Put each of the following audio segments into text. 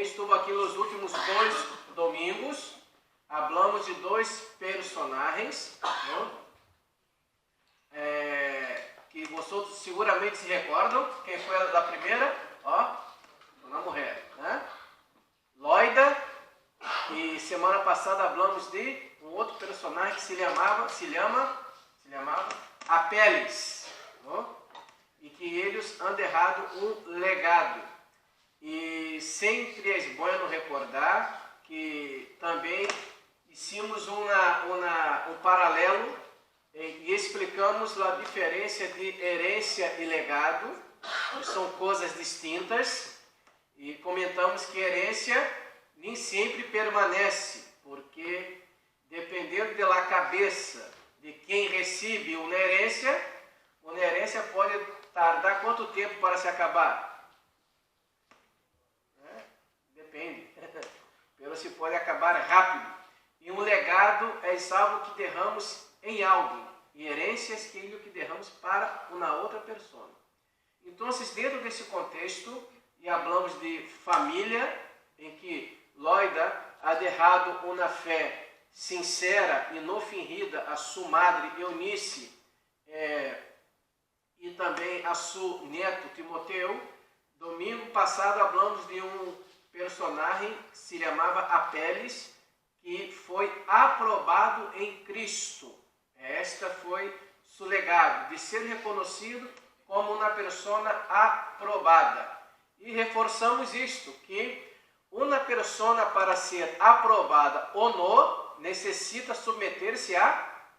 estuvo aqui nos últimos 2 domingos. Hablamos de 2 personagens, que vocês seguramente se recordam. Quem foi a da primeira? Uma mulher, né? Loida. E semana passada hablamos de um outro personagem que se chamava Apeles, e que eles han deixado um legado. E sempre é bom recordar que também hicimos um paralelo e explicamos a diferença de herência e legado, que são coisas distintas, e comentamos que herência nem sempre permanece, porque dependendo da cabeça de quem recebe uma herência pode tardar quanto tempo para se acabar? Depende. Pero se pode acabar rápido. E um legado é algo que derramos em alguém. E herências que é o que derramos para uma outra pessoa. Então, dentro desse contexto, e falamos de família, em que Loida ha deixado uma fé sincera e não fingida a sua madre Eunice, e também a seu neto Timoteu. Domingo passado falamos de um personagem que se chamava Apeles, que foi aprovado em Cristo. Esta foi seu legado, de ser reconhecido como uma pessoa aprovada. E reforçamos isto, que uma pessoa para ser aprovada ou não, necessita submeter-se a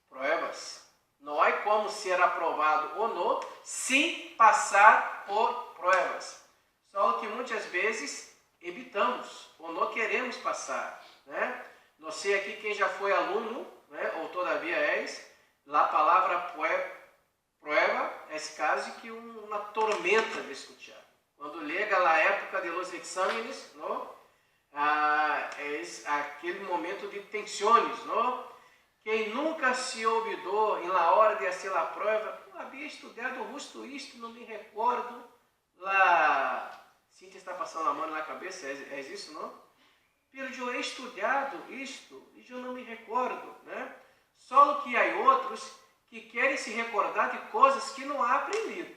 provas. Não há como ser aprovado ou não sem passar por provas. Só que muitas vezes evitamos ou não queremos passar, né? Não sei aqui quem já foi aluno, né? Ou todavia és. A palavra prueba é quase que uma tormenta de escutar. Quando chega a época de los exámenes, não? É aquele momento de tensões, não? Quem nunca se olvidou em la hora de fazer a prova, havia estudado justo isto, não me recordo. Cíntia está passando a mão na cabeça, é isso, não? Pero eu he estudado isto e eu não me recordo, né? Só que há outros que querem se recordar de coisas que não há aprendido.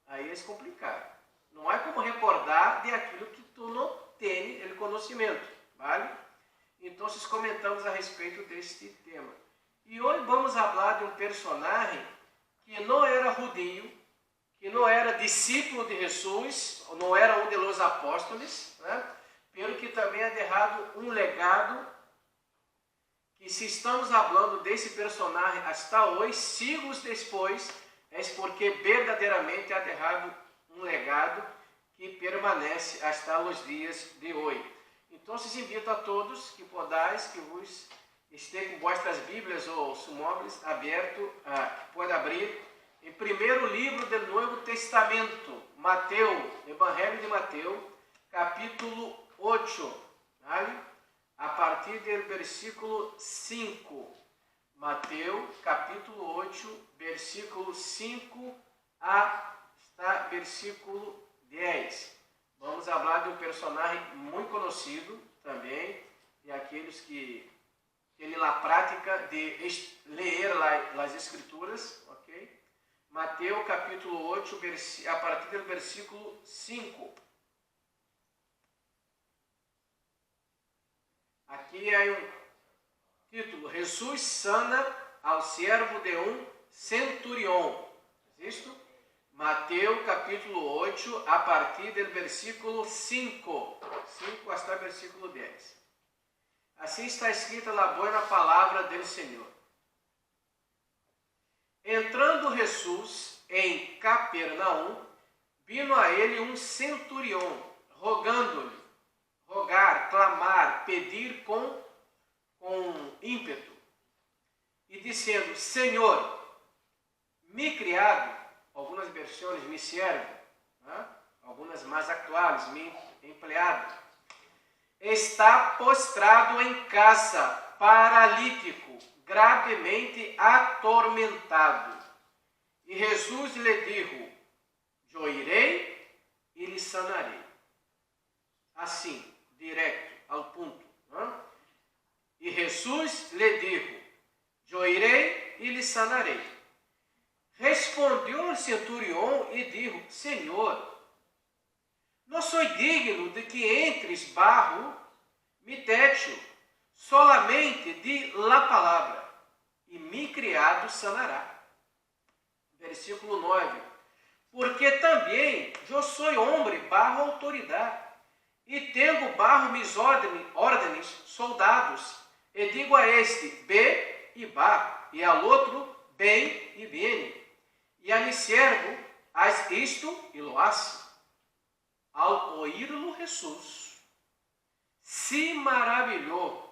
Aí é complicado. Não há como recordar de aquilo que tu não tem o conhecimento, vale? Então, comentamos a respeito deste tema. E hoje vamos falar de um personagem que não era judio, que não era discípulo de Jesus, não era um dos apóstolos, né? Pelo que também é deixado um legado, que se estamos falando desse personagem até hoje, siglos depois, é porque verdadeiramente é deixado um legado que permanece até os dias de hoje. Então, invito a todos que podais, que vos esteja com vossas Bíblias ou móveis abertos, que pode abrir em primeiro livro do Novo Testamento, Mateus, Evangelho de Mateus, capítulo 8, vale? A partir do versículo 5. Mateus, capítulo 8, versículo 5 até versículo 10. Vamos falar de um personagem muito conhecido também, e aqueles que têm a prática de ler as Escrituras, ok? Mateus, capítulo 8, a partir do versículo 5. Aqui é um título: Jesus sana ao servo de um centurião. Isto? Mateus capítulo 8, a partir do versículo 5 até o versículo 10. Assim está escrita a boa palavra do Senhor. Entrando Jesus em Capernaum, vino a ele um centurião, rogar, clamar, pedir com ímpeto, e dizendo: Senhor, me criado, algumas versões, me servo, né? Algumas mais atuais, me empregado, está postrado em casa, paralítico, gravemente atormentado. E Jesus lhe disse: Eu irei e lhe sanarei. Assim, direto, ao ponto. Né? E Jesus lhe dijo, eu irei e lhe sanarei. Respondeu o centurião e disse, Senhor, não sou digno de que entres barro mi techo, solamente di la palavra, e mi criado sanará. Versículo 9. Porque também eu sou homem barro autoridade, e tenho barro mis órdenes, soldados, e digo a este, ve e vá, e ao outro, bem e viene, e a mi servo, haz isto e lo hace. Ao oírlo Jesus, se maravilhou,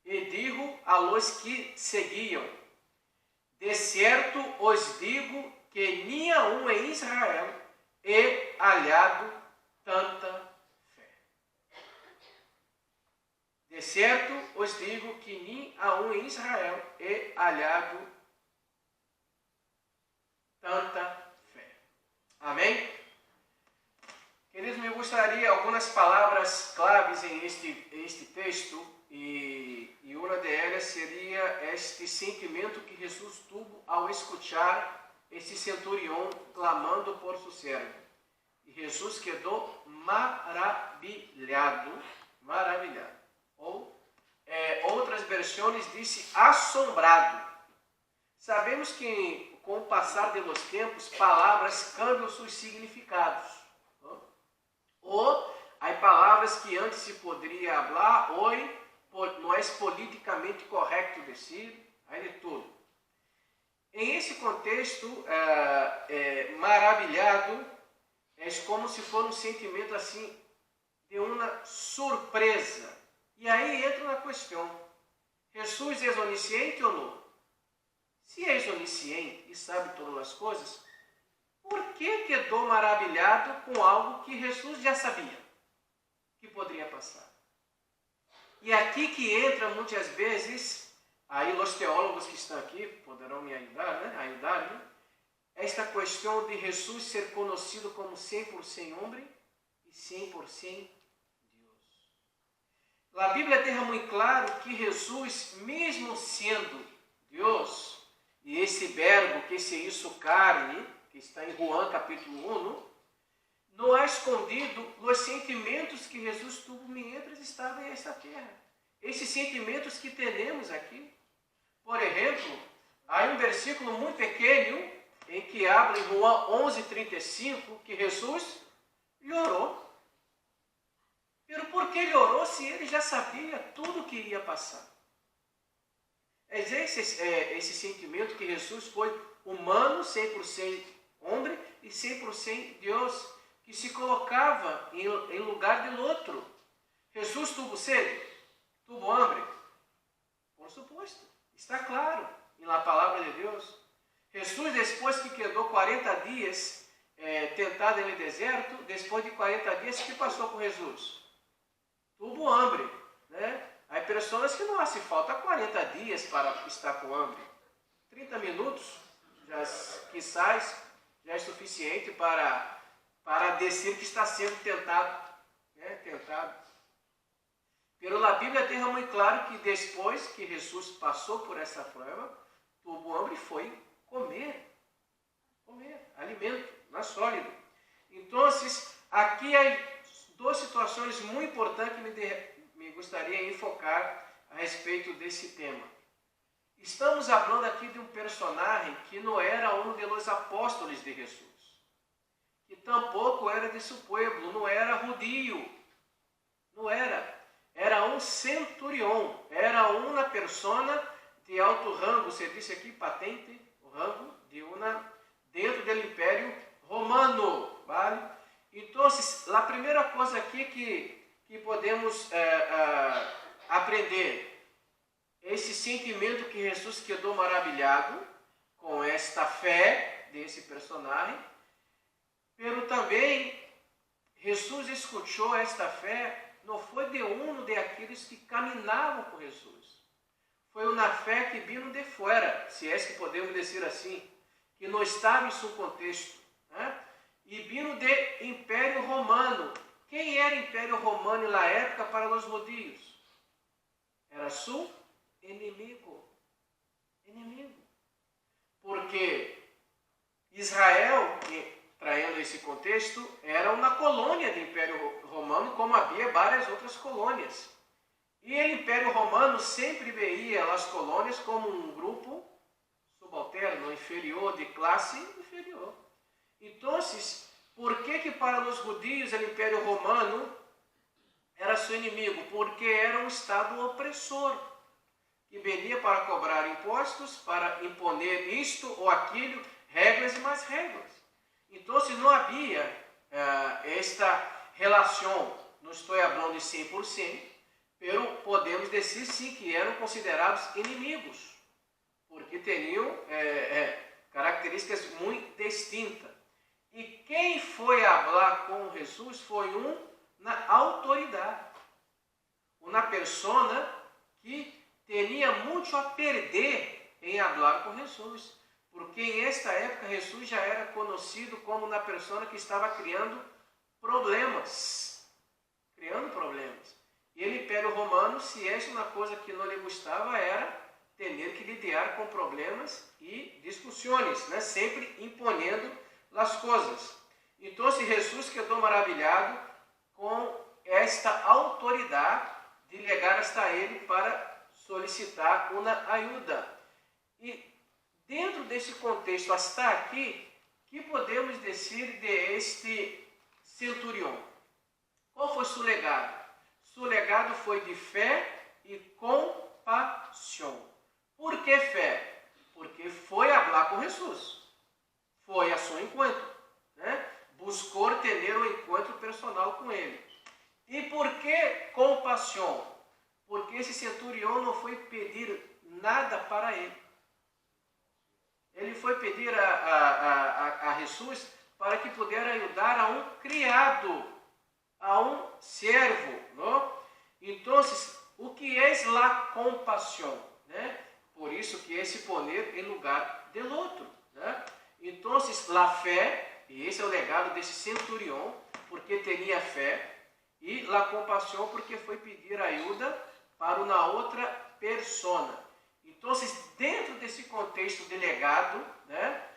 e digo a los que seguiam, de certo os digo que nenhum em Israel é hallado tanta fé. De certo os digo que nenhum em Israel é hallado tanta fé. Amém? Queridos, me gostaria algumas palavras claves em este texto, e uma delas seria este sentimento que Jesus teve ao escutar esse centurião clamando por seu servo. E Jesus quedou maravilhado. Ou, outras versões dizem assombrado. Sabemos que com o passar dos tempos, palavras cambiam seus significados. Ou há palavras que antes se poderia falar, hoje não é politicamente correto dizer, aí de tudo. Em esse contexto, maravilhado é como se fosse um sentimento assim de uma surpresa. E aí entra na questão: Jesus é onisciente ou não? Se é onisciente e sabe todas as coisas, por que quedou maravilhado com algo que Jesus já sabia que poderia passar? E aqui que entra muitas vezes, aí os teólogos que estão aqui poderão me ajudar, esta questão de Jesus ser conhecido como 100% homem e 100% Deus. A Bíblia deixa muito claro que Jesus, mesmo sendo Deus, e esse verbo que se hizo carne, que está em João capítulo 1, não há escondido os sentimentos que Jesus teve mientras estava nesta terra. Esses sentimentos que temos aqui. Por exemplo, há um versículo muito pequeno em que habla em João 11:35 que Jesus orou. Mas por que ele orou se ele já sabia tudo o que ia passar? É esse sentimento que Jesus foi humano, 100% homem e 100% Deus, que se colocava em lugar do outro. Jesus teve sede? Teve hambre? Por suposto, está claro na palavra de Deus. Jesus, depois que quedou 40 dias tentado no deserto, depois de 40 dias, o que passou com Jesus? Teve hambre, né? Há pessoas que não hace falta 40 dias para estar com hambre. 30 minutos, quizás, já é suficiente para dizer que está sendo tentado. Né? Pero a Bíblia deixa muito claro que depois que Jesus passou por essa prova, teve hambre e foi comer alimento, não é sólido. Então, aqui há duas situações muito importantes que me gostaria de enfocar a respeito desse tema. Estamos falando aqui de um personagem que não era um dos apóstolos de Jesus, que tampouco era de seu povo, não era judio, não era. Era um centurião, era uma persona de alto rango, você disse aqui, patente, o rango dentro do Império Romano, vale? Então, a primeira coisa aqui que podemos aprender, esse sentimento que Jesus quedou maravilhado com esta fé desse personagem, mas também Jesus escutou esta fé, não foi de um daqueles que caminhavam com Jesus. Foi uma fé que vino de fora, se é que podemos dizer assim, que não estava em seu contexto. Né? E vino de Império Romano. quem era o Império Romano na época para os judeus? Era seu inimigo. Inimigo. Porque Israel, traindo esse contexto, era uma colônia do Império Romano, como havia várias outras colônias. E o Império Romano sempre veia as colônias como um grupo subalterno, inferior, de classe inferior. Então, por que para os judeus o Império Romano era seu inimigo? Porque era um Estado opressor, que venia para cobrar impostos, para imponer isto ou aquilo, regras e mais regras. Então, não havia esta relação, não estou falando de 100%, pero podemos dizer sim que eram considerados inimigos, porque tinham características muito distintas. E quem foi falar com Jesus foi na autoridade, uma pessoa que tinha muito a perder em falar com Jesus, porque em esta época Jesus já era conhecido como uma pessoa que estava criando problemas. E o Império Romano, se essa uma coisa que não lhe gostava, era ter que lidar com problemas e discussões, né? Sempre imponendo as coisas. Então, Jesus quedou maravilhado com esta autoridade de chegar hasta ele para solicitar uma ajuda. E dentro desse contexto, hasta aqui, que podemos dizer de este centurião? Qual foi seu legado? Seu legado foi de fé e compaixão. Por que fé? Porque foi falar com Jesus. Foi a seu encontro, né? Buscou ter um encontro personal com ele. E por que compaixão? Porque esse centurião não foi pedir nada para ele. Ele foi pedir a Jesus para que pudesse ajudar a um criado, a um servo, não? Então, o que é a compaixão, né? Por isso que é se poner em lugar do outro, né? Então, a fé, e esse é o legado desse centurião, porque tinha fé, e a compaixão porque foi pedir ajuda para uma outra pessoa. Então, dentro desse contexto de legado, né,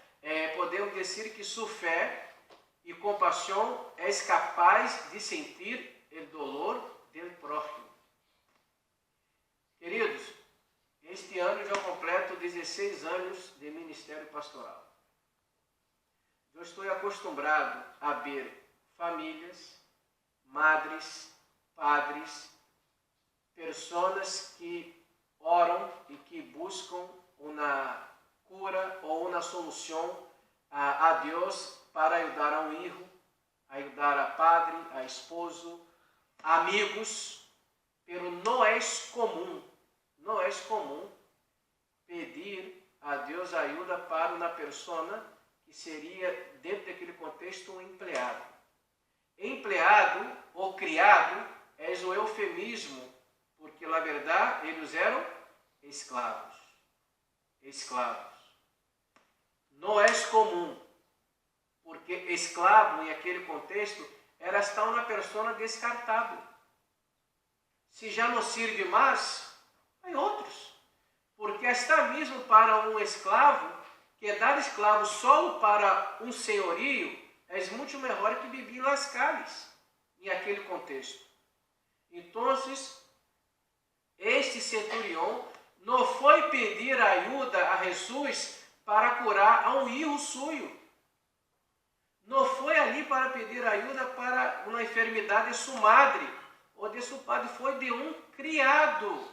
podemos dizer que sua fé e compaixão é capaz de sentir o dolor do próximo. Queridos, este ano já completo 16 anos de ministério pastoral. Eu estou acostumado a ver famílias, madres, padres, pessoas que oram e que buscam uma cura ou uma solução a Deus para ajudar a um filho, ajudar a padre, a esposo, amigos, pero não é comum pedir a Deus ajuda para uma pessoa que seria, dentro daquele contexto, um empregado. Empregado ou criado é o eufemismo, porque, na verdade, eles eram escravos. Não é comum, porque escravo, em aquele contexto, era estar uma pessoa descartável. Se já não serve mais, há outros. Porque até mesmo para um escravo, que é dar escravo só para um senhorio, é muito melhor que viver nas calles, em aquele contexto. Então, este centurião não foi pedir ajuda a Jesus para curar a um filho suyo. Não foi ali para pedir ajuda para uma enfermidade de sua madre ou de seu padre, foi de um criado,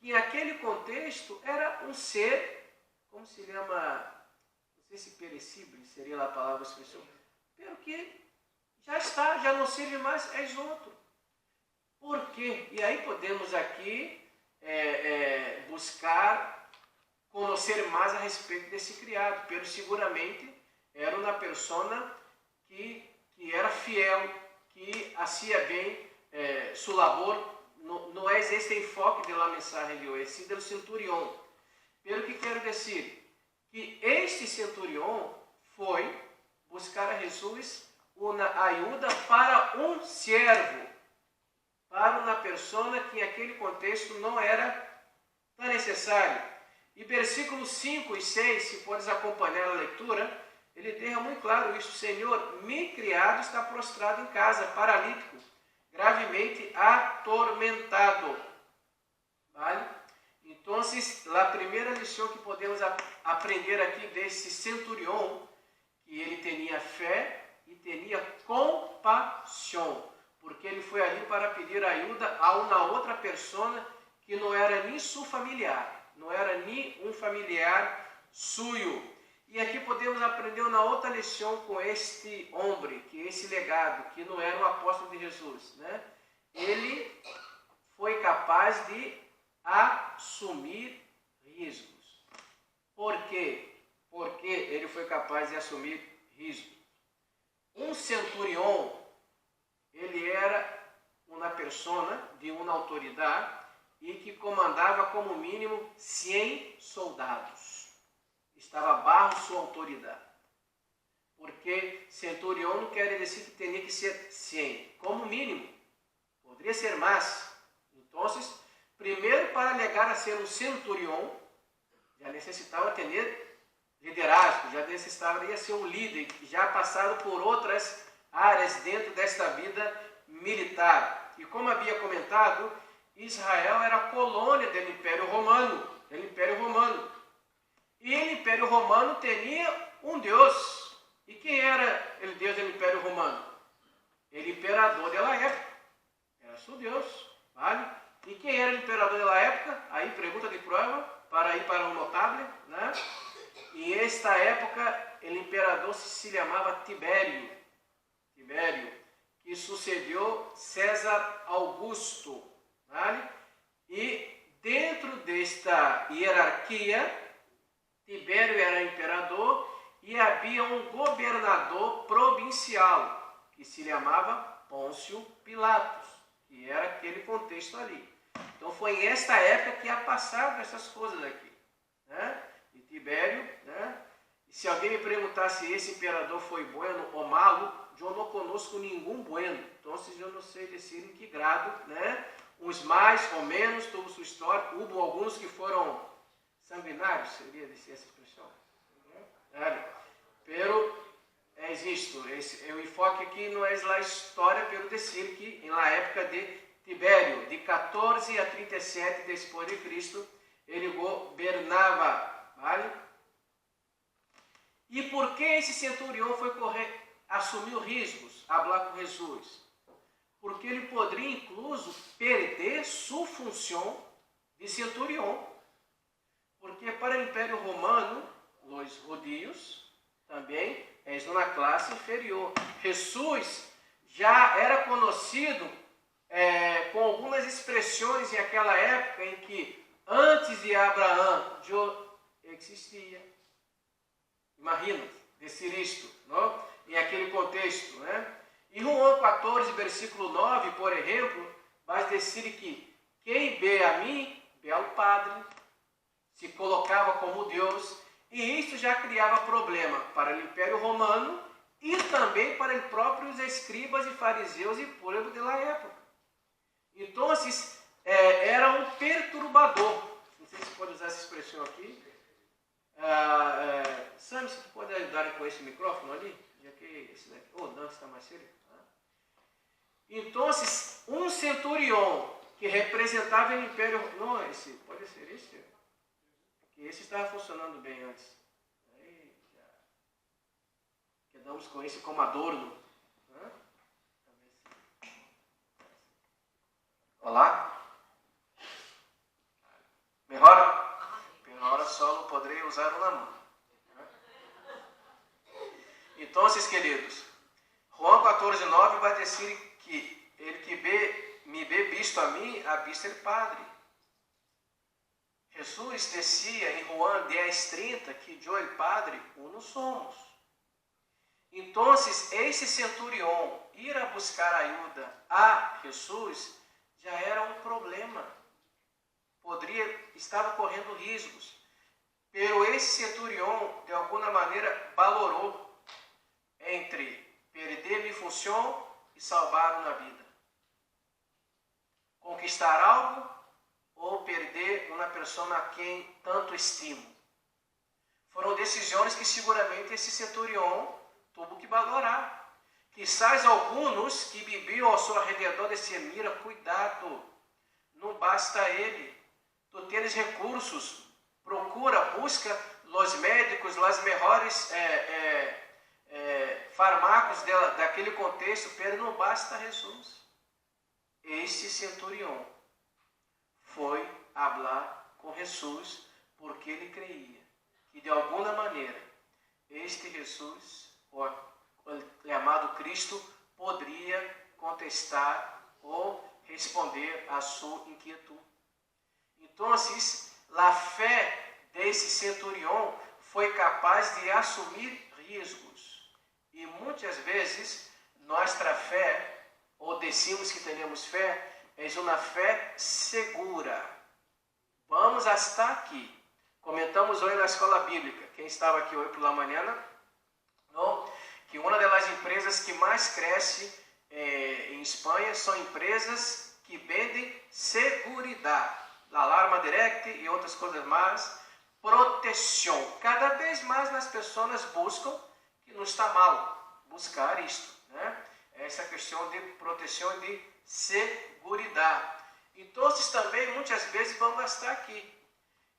que naquele contexto era um ser, como se chama, não sei se perecível seria a palavra expressão, pero que já não serve mais, é outro. Por quê? E aí podemos aqui buscar conhecer mais a respeito desse criado, pero seguramente era uma pessoa que era fiel, que fazia bem sua labor. Não é este enfoque da mensagem de hoje, sim do centurião. Pelo que quero dizer, que este centurião foi buscar a Jesus uma ajuda para um servo, para uma pessoa que naquele contexto não era tão necessário. E versículos 5 e 6, se podes acompanhar a leitura, ele deixa muito claro isso. Senhor, meu criado está prostrado em casa, paralítico, gravemente atormentado. Vale? Então, a primeira lição que podemos aprender aqui desse centurião, que ele tinha fé e tinha compaixão, porque ele foi ali para pedir ajuda a uma outra pessoa que não era nem seu familiar, não era nem um familiar suyo. E aqui podemos aprender uma outra lição com este homem, que esse legado, que não era um apóstolo de Jesus, né? Ele foi capaz de assumir riscos. Por quê? Porque ele foi capaz de assumir riscos. Um centurião, ele era uma pessoa de uma autoridade e que comandava como mínimo 100 soldados. Estava abaixo sua autoridade. Porque centurião não quer dizer que tinha que ser 100, como mínimo. Poderia ser mais. Então, primeiro, para chegar a ser um centurião, já necessitava ter liderazgo, já necessitava ser um líder, já passado por outras áreas dentro desta vida militar. E como havia comentado, Israel era colônia do Império Romano. E o Império Romano tinha um Deus. E quem era o Deus do Império Romano? O imperador da época. Era seu Deus. Vale? E quem era o imperador da época? Aí, pergunta de prova, para ir para um notável, né? E esta época, o imperador se chamava Tibério, que sucedeu César Augusto, vale? E dentro desta hierarquia, Tibério era imperador e havia um governador provincial, que se chamava Pôncio Pilatos, que era aquele contexto ali. Então foi em esta época que passaram essas coisas aqui, né? E Tibério, né? E se alguém me perguntar se esse imperador foi bueno ou malo, eu não conosco nenhum bueno. Então eu não sei dizer em que grado, né? Uns mais ou menos, toda sua história. Houve alguns que foram sanguinários, seria dizer essa expressão. Pero existe. O enfoque aqui não é a história, pero dizer que na época de Tibério, de 14 a 37 depois de Cristo, ele governava, vale? E por que esse centurião foi assumiu riscos, falar com Jesus? Porque ele poderia, incluso, perder sua função de centurião. Porque para o Império Romano, os judeus também é uma classe inferior. Jesus já era conhecido com algumas expressões em aquela época em que antes de Abraão já existia. Imagina, dizer isto, não? Em aquele contexto, né? Em João 14, versículo 9, por exemplo, vai dizer que quem vê a mim, vê ao Padre, se colocava como Deus, e isso já criava problema para o Império Romano e também para os próprios escribas e fariseus e povo da época. Então, era um perturbador. Não sei se pode usar essa expressão aqui. Sam, você pode ajudar com esse microfone ali? Já que esse daqui. Não, está mais sério. Então, um centurião que representava o Império. Não, esse pode ser esse. Que esse estava funcionando bem antes. Aí já quedamos com esse como adorno. Olá? Melhor? Agora só não poderei usar uma mão. Então, queridos, João 14:9 vai dizer que ele que me vê visto a mim, a vista o Padre. Jesus dizia em João 10:30 que eu e o Padre uno somos. Então, esse centurião ir a buscar ajuda a Jesus já era um problema. Estava correndo riscos. Pero esse centurião, de alguma maneira, valorou entre perder minha função e salvar uma vida. Conquistar algo ou perder uma pessoa a quem tanto estimo. Foram decisões que seguramente esse centurião teve que valorar. Quizás alguns que viviam ao seu redor diziam, mira, cuidado, não basta ele. Tu tens recursos, procura, busca os médicos, os melhores fármacos daquele contexto, mas não basta Jesus. Este centurião foi falar com Jesus porque ele creia que de alguma maneira este Jesus, o chamado Cristo, poderia contestar ou responder a sua inquietude. Então, a fé desse centurião foi capaz de assumir riscos. E muitas vezes, nossa fé, ou decimos que temos fé, é uma fé segura. Vamos até aqui. Comentamos hoje na escola bíblica, quem estava aqui hoje pela manhã, não? Que uma das empresas que mais cresce em Espanha são empresas que vendem seguridade, alarma direct e outras coisas mais, proteção. Cada vez mais as pessoas buscam, que não está mal, buscar isto, né? Essa questão de proteção e de seguridade. Então, também, muitas vezes, vamos estar aqui.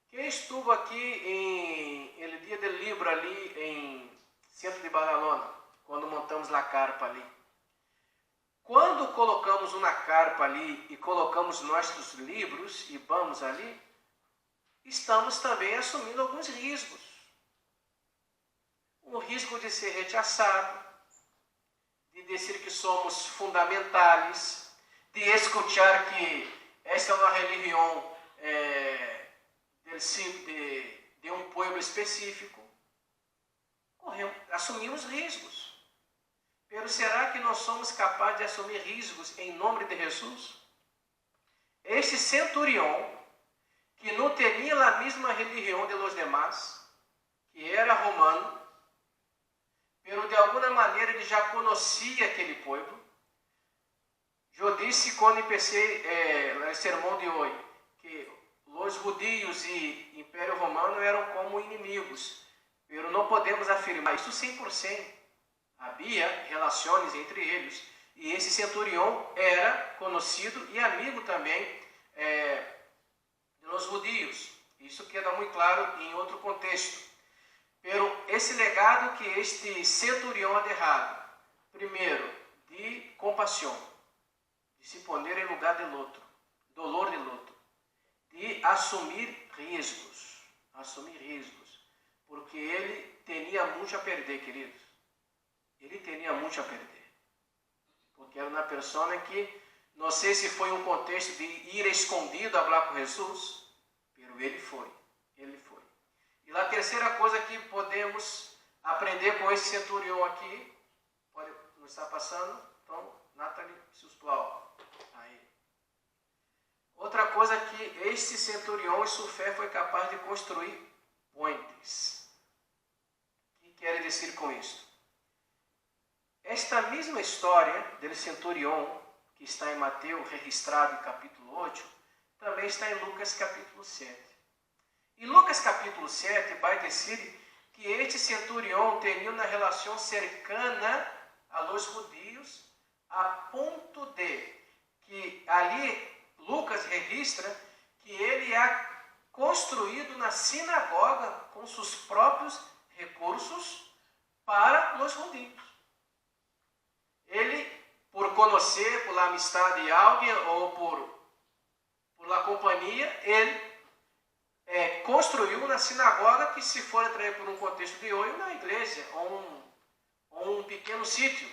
Quem estuvo aqui no dia do livro ali em centro de Badalona, quando montamos a carpa ali? Quando colocamos uma carpa ali e colocamos nossos livros e vamos ali, estamos também assumindo alguns riscos. O risco de ser rechaçado, de dizer que somos fundamentais, de escutar que esta é uma religião de um povo específico. Assumimos riscos. Mas será que nós somos capazes de assumir riscos em nome de Jesus? Este centurião, que não tinha a mesma religião de los demás, que era romano, mas de alguma maneira ele já conhecia aquele povo. Eu disse quando empecei o sermão de hoje, que os judeus e o Império Romano eram como inimigos, mas não podemos afirmar isso 100%. Havia relações entre eles, e esse centurião era conhecido e amigo também dos judeus. Isso queda muito claro em outro contexto. Pero esse legado que este centurião ha deixado, primeiro, de compaixão, de se poner em lugar do outro, dolor do outro, de assumir riscos, porque ele tinha muito a perder, queridos. Ele tinha muito a perder, porque era uma pessoa que, não sei se foi um contexto de ir escondido a falar com Jesus, mas ele foi. E a terceira coisa que podemos aprender com esse centurião aqui, pode nos estar passando, então, Nathalie, Susplau. Aí. Outra coisa que este centurião e sua fé foi capaz de construir pontes. O que quer dizer com isso? Esta mesma história do centurião, que está em Mateus, registrado em capítulo 8, também está em Lucas capítulo 7. E Lucas capítulo 7 vai dizer que este centurião tinha uma relação cercana a los judeus, a ponto de que ali Lucas registra que ele ha construído uma sinagoga com seus próprios recursos para os judeus. Ele, por conhecer, por la amistade de alguém ou por la companhia, ele construiu uma sinagoga que, se for trazer por um contexto de hoje, uma igreja ou um pequeno sítio,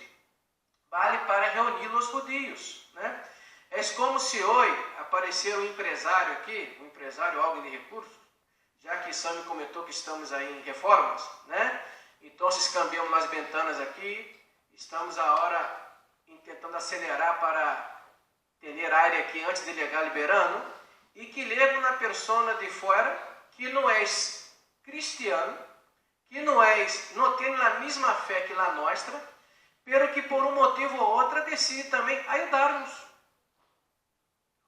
vale para reunir os judeus, né? É como se hoje aparecer um empresário aqui, alguém de recursos, já que Sam comentou que estamos aí em reformas, né? Então, cambiamos as ventanas aqui, estamos agora tentando acelerar para ter ar aqui antes de ligar liberando, e que leva uma pessoa de fora que não é cristiano, que não tem a mesma fé que a nossa, pero que por um motivo ou outro decide também ajudar-nos.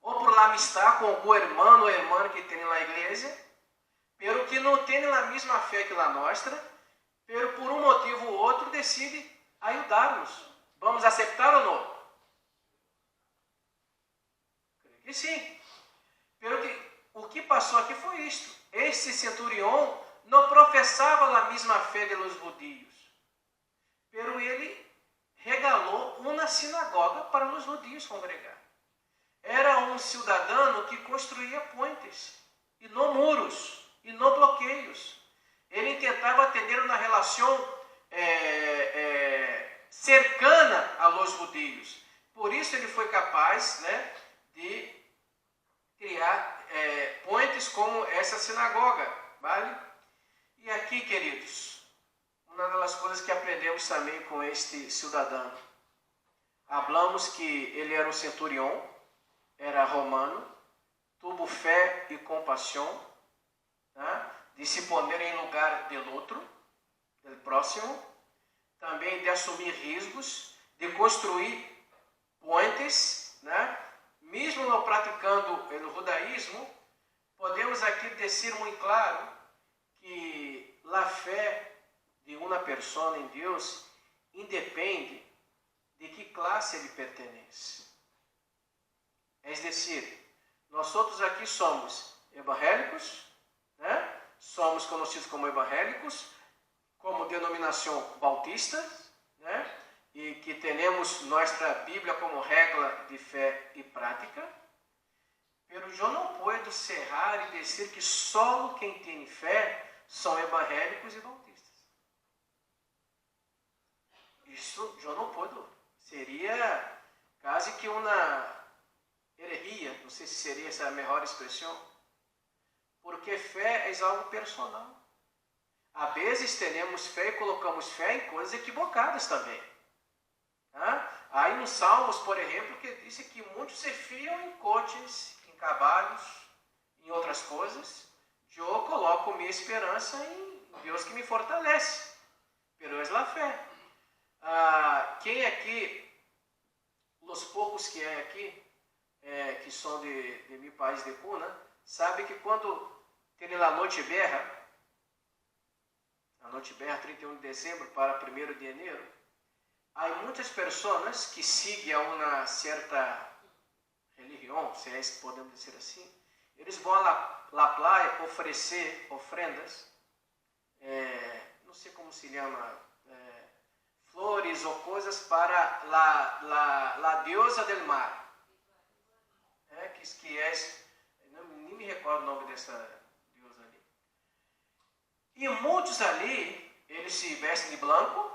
Ou por la amistad com algum irmão ou irmã que tem na igreja, pero que não tem a mesma fé que a nossa, pero por um motivo ou outro decide ajudar-nos. Vamos aceitar ou não? Creio que sim. Pero o que passou aqui foi isto. Este centurião não professava a mesma fé dos judeus, pero ele regalou uma sinagoga para os judeus congregar. Era um cidadão que construía pontes, e não muros, e não bloqueios. Ele tentava atender uma relação cercana aos judeus. Por isso ele foi capaz, né, de criar pontes como essa sinagoga, vale? E aqui, queridos, uma das coisas que aprendemos também com este cidadão, hablamos que ele era um centurião, era romano, tuvo fé e compaixão, tá? De se poner em lugar do outro, do próximo, também de assumir riscos, de construir pontes, né? Mesmo não praticando o judaísmo, podemos aqui dizer muito claro que a fé de uma pessoa em Deus independe de que classe ele pertence. É decir, nós outros aqui somos evangélicos, né? Somos conhecidos como evangélicos, como denominação bautista, né? E que temos nossa Bíblia como regra de fé e prática. Pero eu não posso cerrar e dizer que só quem tem fé são evangélicos e bautistas. Isso eu não posso. Seria quase que uma heresia, não sei se seria essa a melhor expressão, porque fé é algo personal. Às vezes temos fé e colocamos fé em coisas equivocadas também. Tá? Há nos Salmos, por exemplo, que diz que muitos se fiam em coches, em cavalos, em outras coisas. Eu coloco minha esperança em Deus que me fortalece. Pero é a fé. Quem aqui, os poucos que é aqui, que são de meu país de cuna, sabe que quando tem a noite berra, 31 de dezembro para 1 de janeiro, há muitas pessoas que seguem a uma certa religião, se é que podemos dizer assim. Eles vão à praia oferecer ofrendas, não sei como se chama, flores ou coisas para a deusa del mar. Que nem me recordo o nome dessa deusa ali. E muitos ali, eles se vestem de branco,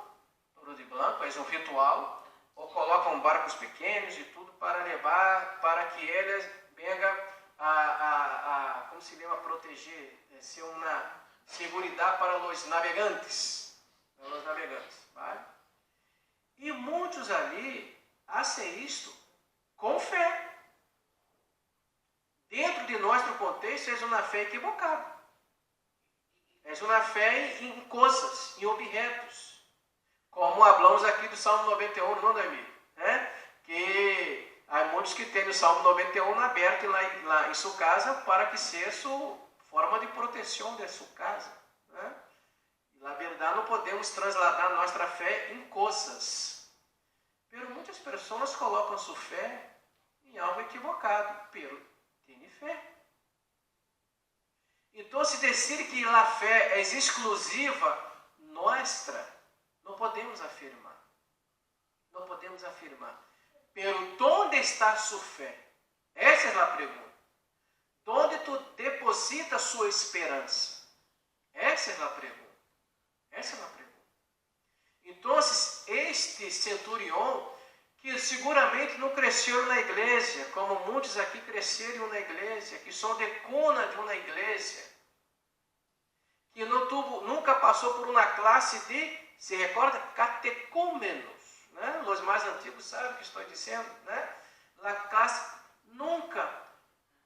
todo de branco, é um ritual, ou colocam barcos pequenos e tudo para levar, para que eles venham como se chama, proteger, ser uma segurança para os navegantes. Vale? E muitos ali fazem isto com fé. Dentro de nosso contexto, é uma fé equivocada. É uma fé em coisas, em objetos. Como falamos aqui do Salmo 91, não é, amigo? Que há muitos que têm o Salmo 91 aberto lá em sua casa para que seja sua forma de proteção de sua casa. E, na verdade, não podemos trasladar nossa fé em coisas. Mas muitas pessoas colocam sua fé em algo equivocado. Tem fé. Então, se dizer que a fé é exclusiva nossa, não podemos afirmar. Não podemos afirmar. Pero onde está sua fé? Essa é a pergunta. Onde tu deposita sua esperança? Essa é a pergunta. Essa é a pergunta. Então, este centurião, que seguramente não cresceu na igreja, como muitos aqui cresceram na igreja, que são de cuna de uma igreja, que nunca passou por uma classe de, se recorda, catecúmenos, né? Os mais antigos sabem o que estou dizendo, né? A classe nunca,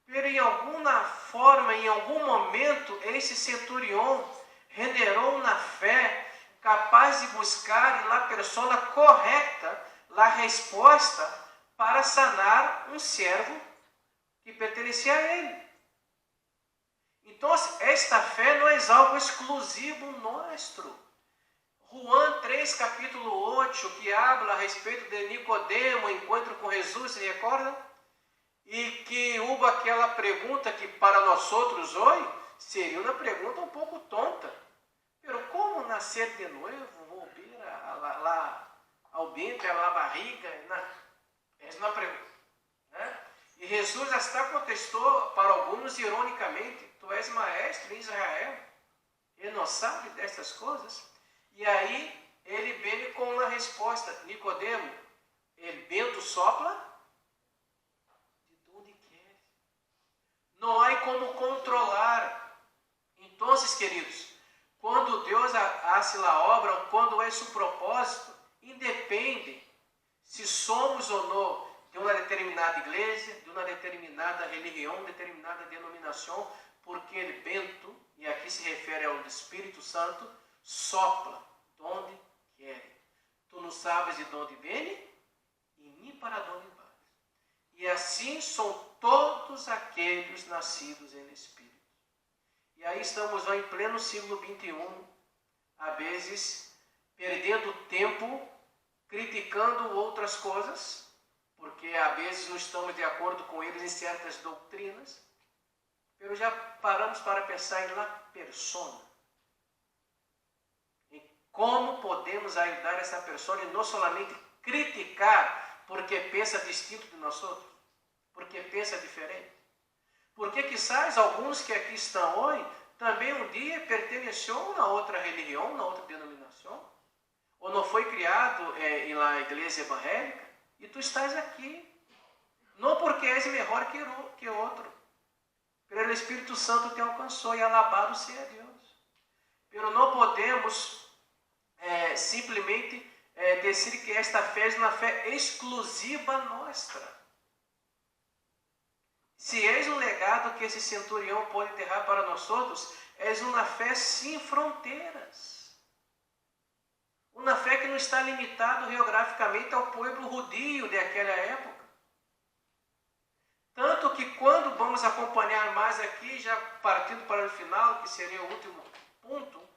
pero em alguma forma, em algum momento, esse centurião generou na fé capaz de buscar a persona correta, a resposta para sanar um servo que pertencia a ele. Então, esta fé não é algo exclusivo nosso. Juan 3, capítulo 8, que habla a respeito de Nicodemo, encontro com Jesus, se recordam? E que houve aquela pergunta que para nós outros hoje seria uma pergunta um pouco tonta. Pero como nascer de novo, volver ao ventre, à barriga? Essa é uma pergunta. Né? E Jesus até contestou para alguns ironicamente: tu és maestro em Israel, ele não sabe dessas coisas? E aí ele vem com uma resposta: Nicodemo, o vento sopra de onde quer. Não há como controlar. Então, queridos, quando Deus hace a obra, quando é seu propósito, independe se somos ou não de uma determinada igreja, de uma determinada religião, determinada denominação, porque o vento, e aqui se refere ao Espírito Santo, sopra onde quer. Tu não sabes de onde vem e nem para onde vai. E assim são todos aqueles nascidos em Espírito. E aí estamos em pleno século XXI, às vezes perdendo tempo criticando outras coisas, porque às vezes não estamos de acordo com eles em certas doutrinas, mas já paramos para pensar em la persona. Em como podemos ajudar essa pessoa e não somente criticar porque pensa distinto de nós outros, porque pensa diferente. Porque quizás alguns que aqui estão hoje também um dia perteneceu a outra religião, a outra denominação, ou não foi criado na igreja evangélica, e tu estás aqui, não porque és melhor que outro, pelo Espírito Santo te alcançou, e alabado seja Deus. Pero não podemos simplesmente dizer que esta fé é uma fé exclusiva nossa. Se és um legado que esse centurião pode enterrar para nós outros, és uma fé sem fronteiras. Uma fé que não está limitada geograficamente ao povo judio daquela época. Tanto que quando vamos acompanhar mais aqui, já partindo para o final, que seria o último ponto,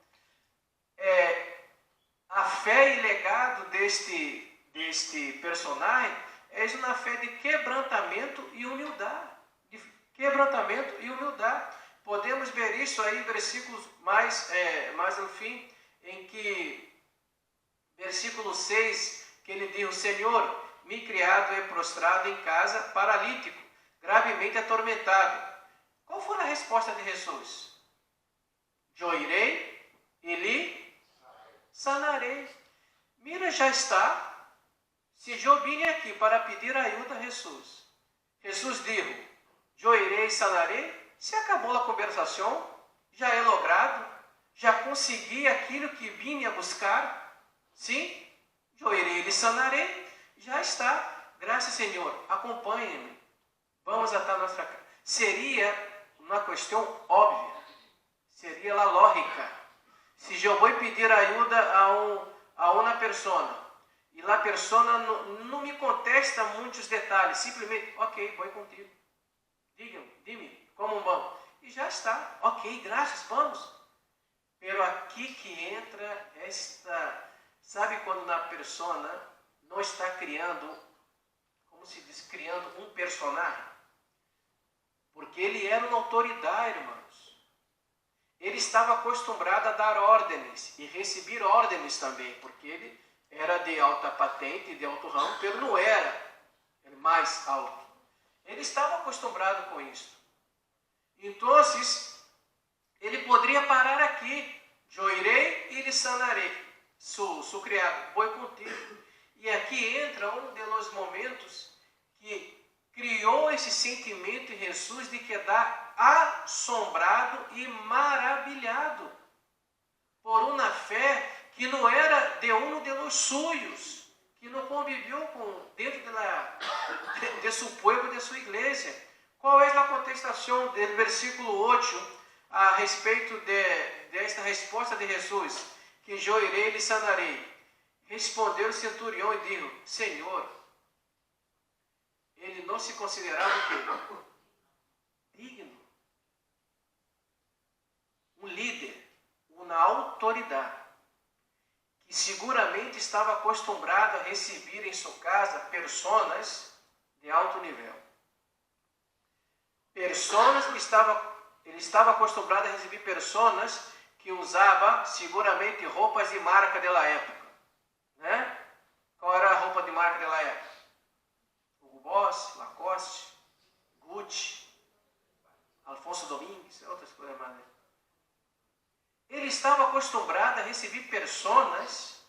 a fé e legado deste personagem é uma fé de quebrantamento e humildade. Podemos ver isso aí em versículos mais no fim, em que versículo 6, que ele diz: Senhor, meu criado é prostrado em casa, paralítico, gravemente atormentado. Qual foi a resposta de Jesus? Eu irei e lhe sanarei. Mira, já está. Se eu vim aqui para pedir ajuda a Jesus, Jesus disse: eu irei e sanarei. Se acabou a conversação, já é logrado, já consegui aquilo que vim a buscar. Sim, eu irei e lhe sanarei. Já está. Graças, Senhor. Acompanhe-me. Vamos até a nossa casa. Seria uma questão óbvia. Seria a lógica. Se eu vou pedir ajuda a uma pessoa e a pessoa não me contesta muitos detalhes, simplesmente, ok, vou contigo. Diga-me, como vamos? E já está. Ok, graças, vamos. Pero aqui que entra esta... Sabe quando uma pessoa não está criando, como se diz, criando um personagem? Porque ele era uma autoridade, irmãos. Ele estava acostumado a dar ordens e receber ordens também, porque ele era de alta patente, de alto ramo, mas não era mais alto. Ele estava acostumado com isso. Então, ele poderia parar aqui. Eu irei e lhe sanarei. Sou criado, vou contigo. E aqui entra um dos momentos que criou esse sentimento em Jesus de quedar assombrado e maravilhado por uma fé que não era de um dos suyos, que não conviveu dentro de seu povo, de sua igreja. Qual é a contestação do versículo 8 a respeito desta resposta de Jesus? que eu irei e lhe sanarei. Respondeu o centurião e disse: Senhor, ele não se considerava o quê? Digno. Um líder, uma autoridade, que seguramente estava acostumado a receber em sua casa pessoas de alto nível. Pessoas que ele estava acostumado a receber pessoas que usavam seguramente roupas de marca da época. Né? Qual era a roupa de marca da época? Hugo Boss, Lacoste, Gucci, Alfonso Domingues, outras coisas mais. Ele estava acostumado a receber pessoas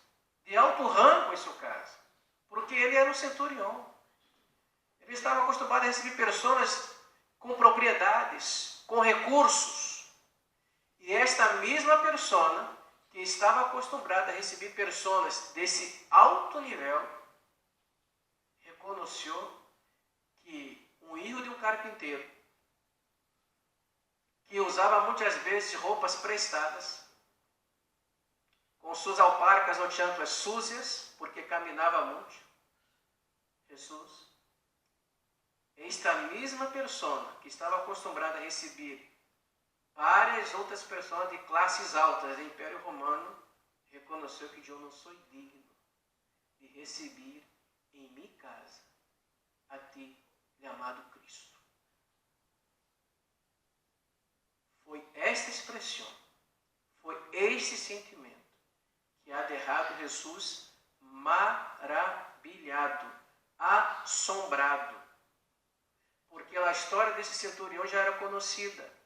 de alto rango em sua casa, porque ele era um centurião. Ele estava acostumado a receber pessoas com propriedades, com recursos. E esta mesma pessoa que estava acostumada a receber pessoas desse alto nível, reconheceu que um filho de um carpinteiro, que usava muitas vezes roupas prestadas, com suas alparcas ou chanclas sujas, porque caminhava muito, Jesus, esta mesma pessoa que estava acostumada a receber várias outras pessoas de classes altas do Império Romano, reconheceu que eu não sou digno de receber em minha casa a ti, amado Cristo. Foi esta expressão, foi este sentimento que há deixado Jesus maravilhado, assombrado, porque a história desse centurião já era conhecida,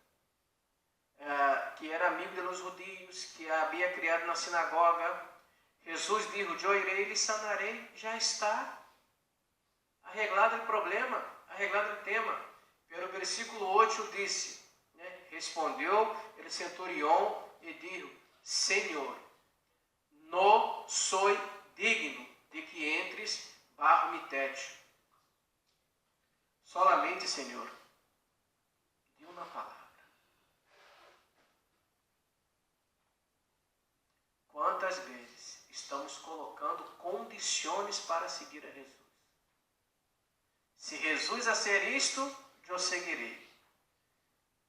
que era amigo dos judeus, que havia criado na sinagoga. Jesus disse: eu irei e lhe sanarei. Já está arreglado o problema, arreglado o tema. Pelo versículo 8 disse, né, respondeu o centurião e disse: Senhor, não sou digno de que entres bajo mi techo. Solamente, Senhor, de uma palavra. Quantas vezes estamos colocando condições para seguir a Jesus? Se Jesus a ser isto, eu seguirei.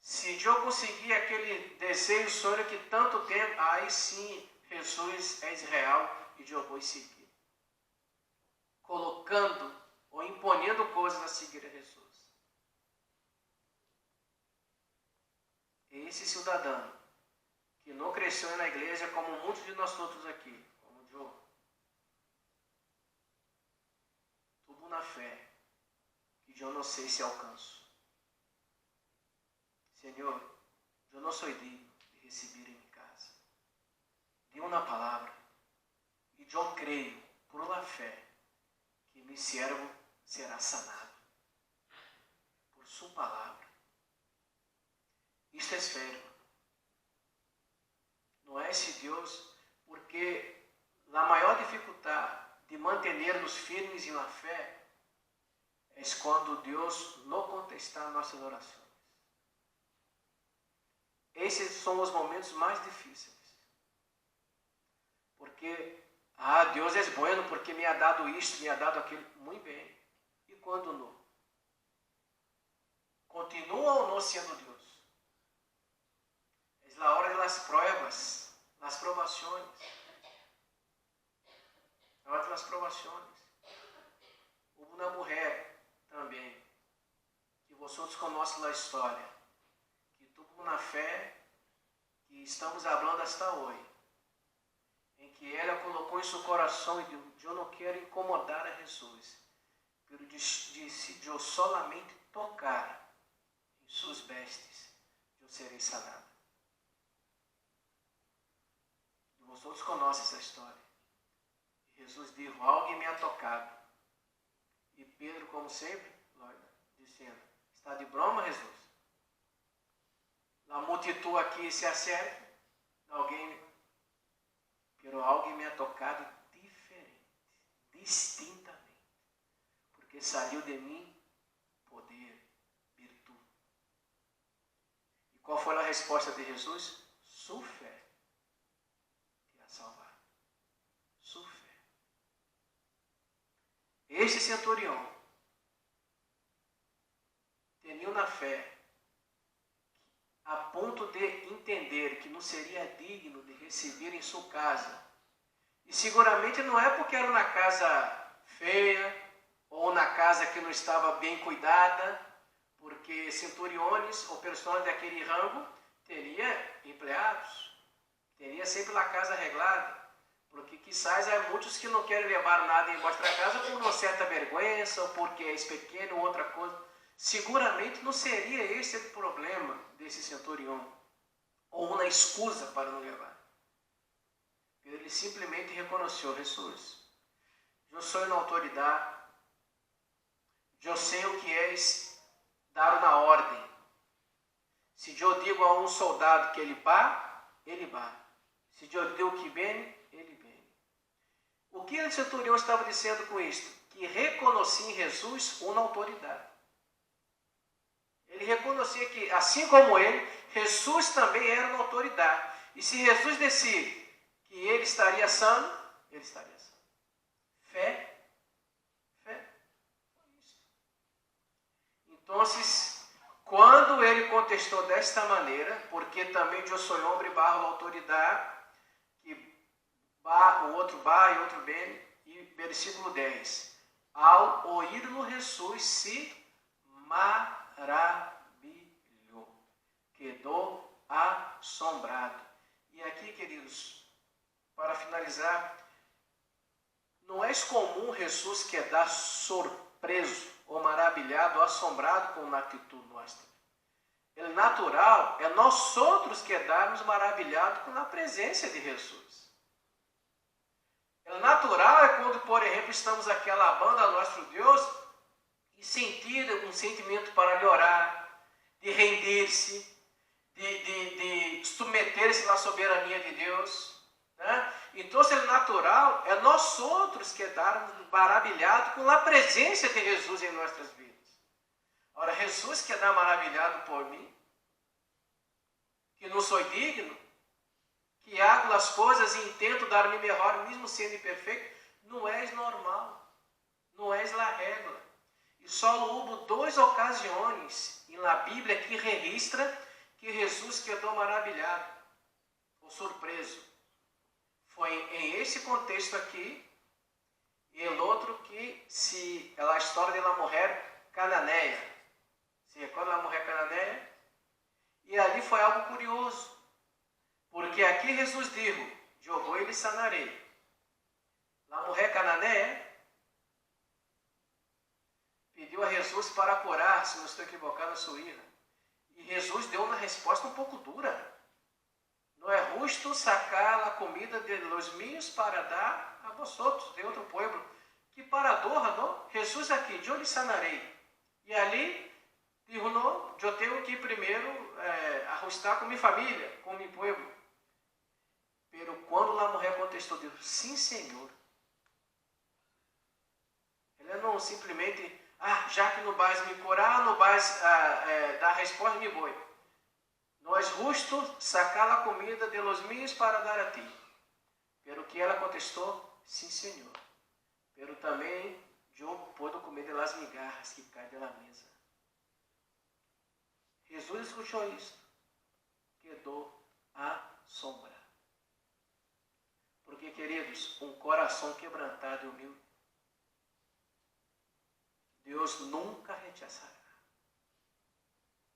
Se eu conseguir aquele desejo, sonho que tanto tempo, aí sim, Jesus é real e eu vou seguir. Colocando ou imponendo coisas a seguir a Jesus. Esse cidadão que não cresceu na igreja como muitos de nós outros aqui, como o Joe, tudo na fé, que eu não sei se alcanço. Senhor, eu não sou digno de receber em minha casa. Dê uma palavra, e eu creio, por la fé, que meu servo será sanado. Por sua palavra. Isto é sério. Não é esse Deus, porque a maior dificuldade de manter-nos firmes na fé é quando Deus não contestar nossas orações. Esses são os momentos mais difíceis. Porque, Deus é bueno porque me ha dado isto, me ha dado aquilo. Muito bem. E quando não? Continua ou não sendo Deus? É a hora das provas, das provações. É a hora das provações. Houve uma mulher também, que vocês conhecem a história, que tuvo uma fé que estamos falando hasta hoje, em que ela colocou em seu coração e disse: eu não quero incomodar a Jesus, pero disse: eu solamente tocar em suas vestes, eu serei sanado. Vocês conhecem essa história. Jesus disse: alguém me ha tocado. E Pedro, como sempre, dizendo: está de broma, Jesus? A multitud aqui se acerca, alguém me ha tocado diferente, distintamente, porque saiu de mim poder, virtude. E qual foi a resposta de Jesus? Sua fé te ha salvado. este centurião tinha na fé a ponto de entender que não seria digno de receber em sua casa. E seguramente não é porque era uma casa feia ou na casa que não estava bem cuidada, porque centuriones ou pessoas daquele rango teria empregados, teria sempre a casa arreglada, porque quizás há muitos que não querem levar nada embora da casa por uma certa vergonha ou porque é pequeno ou outra coisa. Seguramente não seria esse o problema desse centurião, ou uma excusa para não levar. Ele simplesmente reconheceu: Jesus, eu sou uma autoridade, eu sei o que é dar uma ordem. Se eu digo a um soldado que ele vá, ele vá. Se eu digo que vem, ele vem. O que o centurião estava dizendo com isto? Que reconhecia em Jesus uma autoridade. Ele reconhecia que, assim como ele, Jesus também era uma autoridade. E se Jesus decide que ele estaria sano, ele estaria sano. Fé. Foi isso. Então, quando ele contestou desta maneira, porque também eu sou homem barra autoridade, que o outro vai e outro vem, e versículo 10. Ao ouvir-lo, Jesus se maravilhou, quedou assombrado. E aqui, queridos, para finalizar, não é comum Jesus quedar surpreso ou maravilhado ou assombrado com uma atitude nossa. É natural, é nós outros quedarmos maravilhados com a presença de Jesus. É natural é quando, por exemplo, estamos aqui alabando a nosso Deus e sentir um sentimento para lhe orar, de render-se, de submeter-se à soberania de Deus. Né? Então, é natural, é nós outros quedarmos maravilhados com a presença de Jesus em nossas vidas. Ora, Jesus queda maravilhado por mim, que não sou digno, que hago as coisas e intento dar-me melhor, mesmo sendo imperfeito, não é normal, não é a regra. E só houve 2 ocasiões na Bíblia que registra que Jesus quedou maravilhado, ou surpreso. Foi em esse contexto aqui, e o outro que, a história da mulher cananeia. Se recorda da mulher cananeia? E ali foi algo curioso, porque aqui Jesus disse: eu vou e lhe sanarei. A mulher cananeia pediu a Jesus para curar, se não estou equivocado, a sua irmã. E Jesus deu uma resposta um pouco dura. Não é justo sacar a comida de los míos para dar a vosotros, de outro povo. Que paradorra, não? Jesus aqui, eu lhe sanarei. E ali, digo, não, eu tenho que primeiro ajustar com minha família, com meu povo. Pero quando a mulher contestou, disse: sim, Senhor. Ele não simplesmente, já que não vais me curar, não vais dar resposta, me vou. Não é justo sacar a comida de los míos para dar a ti. Pelo que ela contestou: sim, Senhor. Pero também eu posso comer de las migarras que caem da mesa. Jesus escutou isso, quedou assombrado. Porque, queridos, um coração quebrantado e humilde, Deus nunca rechaçará.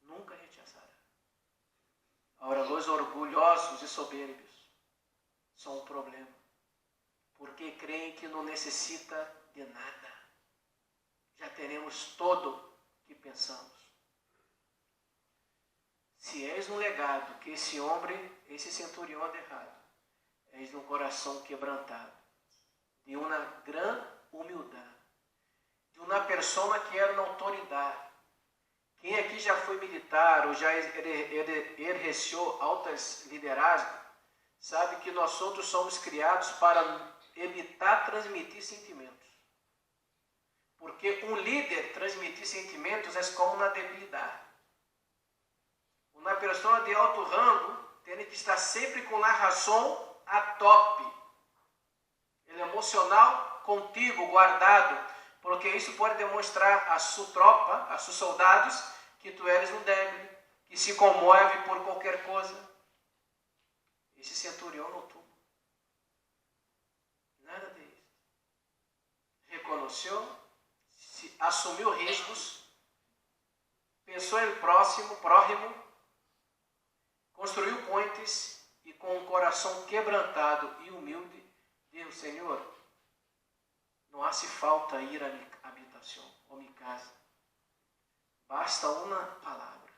Nunca rechaçará. Agora, os orgulhosos e soberbos são um problema, porque creem que não necessita de nada. Já teremos todo que pensamos. Se és um legado que esse homem, esse centurião derrado, és um coração quebrantado, de uma grande humildade, de uma pessoa que era uma autoridade. Quem aqui já foi militar ou já exerceu altas liderazgos, sabe que nós outros somos criados para evitar transmitir sentimentos. Porque um líder transmitir sentimentos é como uma debilidade. Uma pessoa de alto rango tem que estar sempre com a razão a top. Ele é emocional contigo, guardado. porque isso pode demonstrar a sua tropa, a seus soldados, que tu eres um débil, que se comove por qualquer coisa. Esse centurião não tuvo nada disso. Reconheceu, assumiu riscos, pensou em próximo, construiu pontes e com um coração quebrantado e humilde, disse: Senhor, não hace falta ir a minha habitação ou minha casa. Basta uma palavra,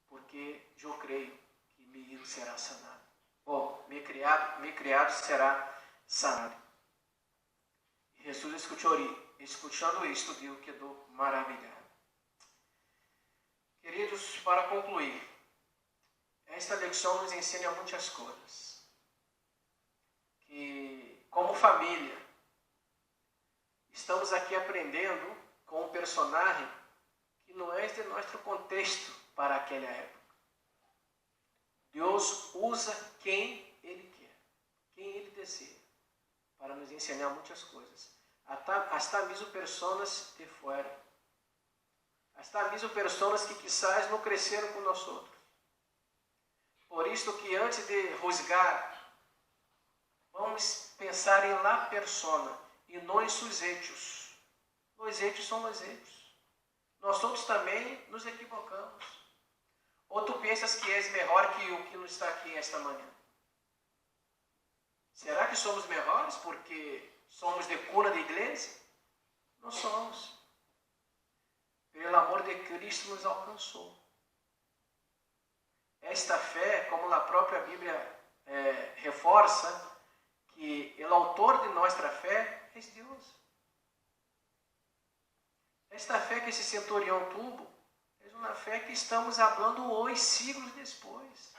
porque eu creio que meu filho será sanado. Ou meu criado será sanado. Jesus escutando isto, viu, quedou maravilhado. Queridos, para concluir, esta lição nos ensina muitas coisas. Que, como família, estamos aqui aprendendo com um personagem que não é de nosso contexto para aquela época. Deus usa quem Ele quer, quem Ele deseja, para nos ensinar muitas coisas. Hasta mesmo pessoas de fora. Hasta mesmo pessoas que quizás não cresceram com nós outros. Por isso que antes de juzgar, vamos pensar em la persona e não em seus hechos. Os hechos são os hechos. Nós outros também nos equivocamos. Ou tu pensas que és melhor que o que não está aqui esta manhã? Será que somos melhores porque somos de cuna de igreja? Não somos. Pelo amor de Cristo nos alcançou. Esta fé, como a própria Bíblia reforça, que o autor de nossa fé é Deus. Esta fé que esse centurião tuvo é uma fé que estamos falando hoje, siglos depois.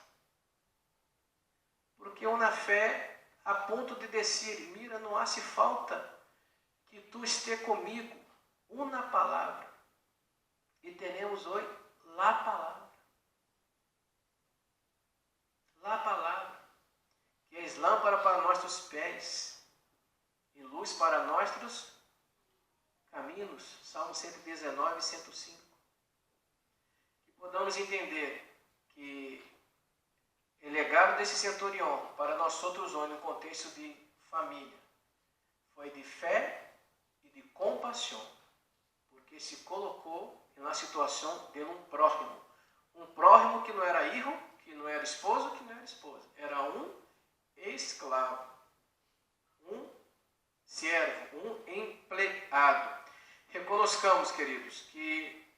Porque é uma fé a ponto de dizer: mira, não hace falta que tu esteja comigo, uma palavra. E temos hoje la palavra. La palavra, que é lâmpada para nossos pés e luz para nossos caminhos. Salmo 119 e 105. Que podamos entender que o legado desse centurião para nós outros hoje, no contexto de família, foi de fé e de compaixão, porque se colocou na situação de um próximo que não era filho, que não era esposo, que não era esposa, era um escravo, um servo, um empregado. Reconozcamos, queridos, que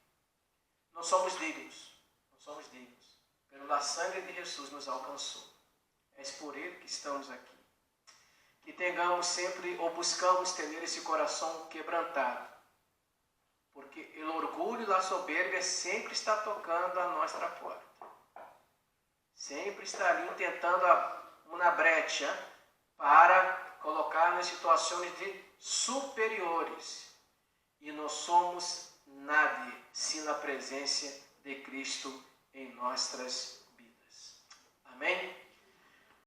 não somos dignos, pelo sangue de Jesus nos alcançou. É por Ele que estamos aqui. Que tenhamos sempre, ou buscamos ter esse coração quebrantado, porque o orgulho e a soberba sempre está tocando a nossa porta. Sempre está ali tentando uma brecha para colocar nas situações de superiores. E não somos nada sem a presença de Cristo em nossas vidas. Amém?